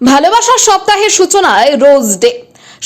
ভালোবাসার সপ্তাহের সূচনায় rose day.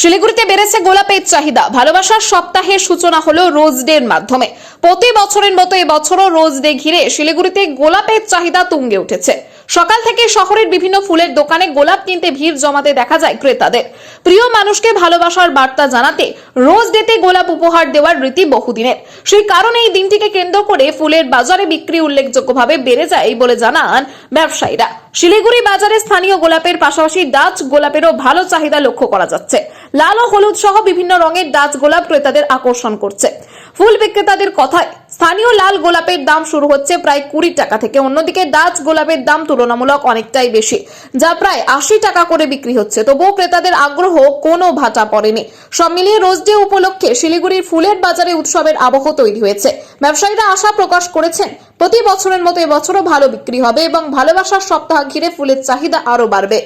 শিলিগুড়িতে বেড়েছে গোলাপের চাহিদা। ভালোবাসার সপ্তাহের সূচনা হলো রোজ ডের মাধ্যমে। প্রতি বছরের মতো এবছরও রোজ ডে ঘিরে শিলিগুড়িতে গোলাপের চাহিদা তুঙ্গে উঠেছে। সকাল থেকে শহরের বিভিন্ন ফুলের দোকানে গোলাপ কিনতে ভিড় জমাতে দেখা যায় ক্রেতাদের। প্রিয় মানুষকে ভালোবাসার বার্তা জানাতে রোজ ডেতে গোলাপ উপহার দেওয়ার রীতি বহুদিনের। সেই কারণে এই দিনটিকে কেন্দ্র করে ফুলের বাজারে বিক্রি উল্লেখযোগ্যভাবে বেড়ে যায় বলে জানান ব্যবসায়ীরা। শিলিগুড়ি বাজারে স্থানীয় গোলাপের পাশাপাশি ডাচ গোলাপেরও ভালো চাহিদা লক্ষ্য করা যাচ্ছে। লাল ও হলুদ সহ বিভিন্ন রঙের ডাচ গোলাপ ক্রেতাদের আকর্ষণ করছে। ফুল বিক্রেতাদের কথায় স্থানীয় লাল গোলাপের দাম শুরু হচ্ছে প্রায় 20 টাকা থেকে, অন্যদিকে ডাচ গোলাপের দাম তুলনামূলক অনেকটাই বেশি, যা প্রায় 80 টাকা করে বিক্রি হচ্ছে। তবুও ক্রেতাদের আগ্রহ কোনো ভাটা পড়েনি। সব মিলিয়ে রোজ ডে উপলক্ষে শিলিগুড়ির ফুলের বাজারে উৎসবের আবহ তৈরি হয়েছে। ব্যবসায়ীরা আশা প্রকাশ করেছেন প্রতি বছরের মতো এবছরও ভালো বিক্রি হবে এবং ভালোবাসার সপ্তাহ ঘিরে ফুলের চাহিদা আরো বাড়বে।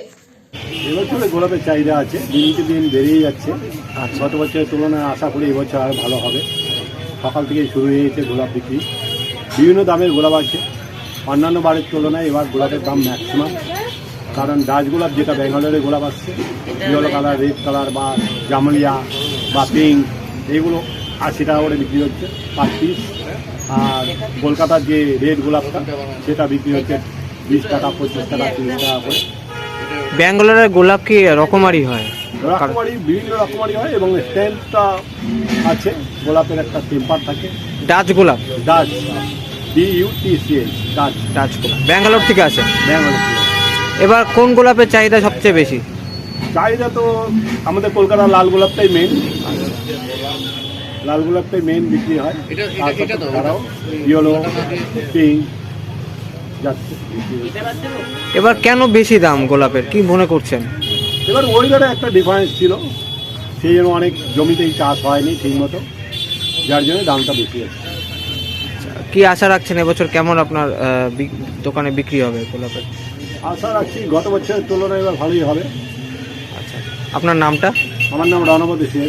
এবছরে গোলাপের চাহিদা আছে, দিনকে দিন বেড়েই যাচ্ছে। আর গত বছরের তুলনায় আশা করি এবছর আরও ভালো হবে। সকাল থেকে শুরু হয়ে গেছে গোলাপ বিক্রি। বিভিন্ন দামের গোলাপ আছে। অন্যান্য বারের তুলনায় এবার গোলাপের দাম ম্যাক্সিমাম, কারণ ডাচ গোলাপ যেটা ব্যাঙ্গালোরের গোলাপ আসছে, ইয়েলো কালার, রেড কালার বা জামলিয়া বা পিঙ্ক, এগুলো 80 টাকা করে বিক্রি হচ্ছে পার পিস। আর কলকাতার যে রেড গোলাপটা সেটা বিক্রি হচ্ছে 20 টাকা, 25 টাকা, 30 টাকা করে। ব্যাঙ্গালোরের গোলাপ কি রকমারি হয়? রকমারি, বিভিন্ন রকমারি হয় এবং স্ট্যান্ডটা আছে। গোলাপের একটা টেম্পার থাকে। ডাচ গোলাপ, ডাচ, DUTCH, ডাচ ডাচ গোলাপ ব্যাঙ্গালোর থেকে আসে। ব্যাঙ্গালোর থেকে। এবার কোন গোলাপের চাহিদা সবচেয়ে বেশি? চাহিদা তো আমাদের কলকাতার লাল গোলাপটাই মেন। লাল গোলাপটাই মেন বিক্রি হয়। তারাও ইয়েলো, পিঙ্ক যাচ্ছে। এবার কেন বেশি দাম গোলাপের, কি মনে করছেন? এবার ওয়েদারে একটা ডিফারেন্স ছিল, সেই জন্য অনেক জমিতেই চাষ হয়নি ঠিক মতো, যার জন্য দামটা বেশি আছে। কি আশা রাখছেন এবছর কেমন আপনার দোকানে বিক্রি হবে গোলাপের? আশা রাখছি গত বছরের তুলনায় এবার ভালোই হবে। আচ্ছা, আপনার নামটা? আমার নাম রণপতি সিং।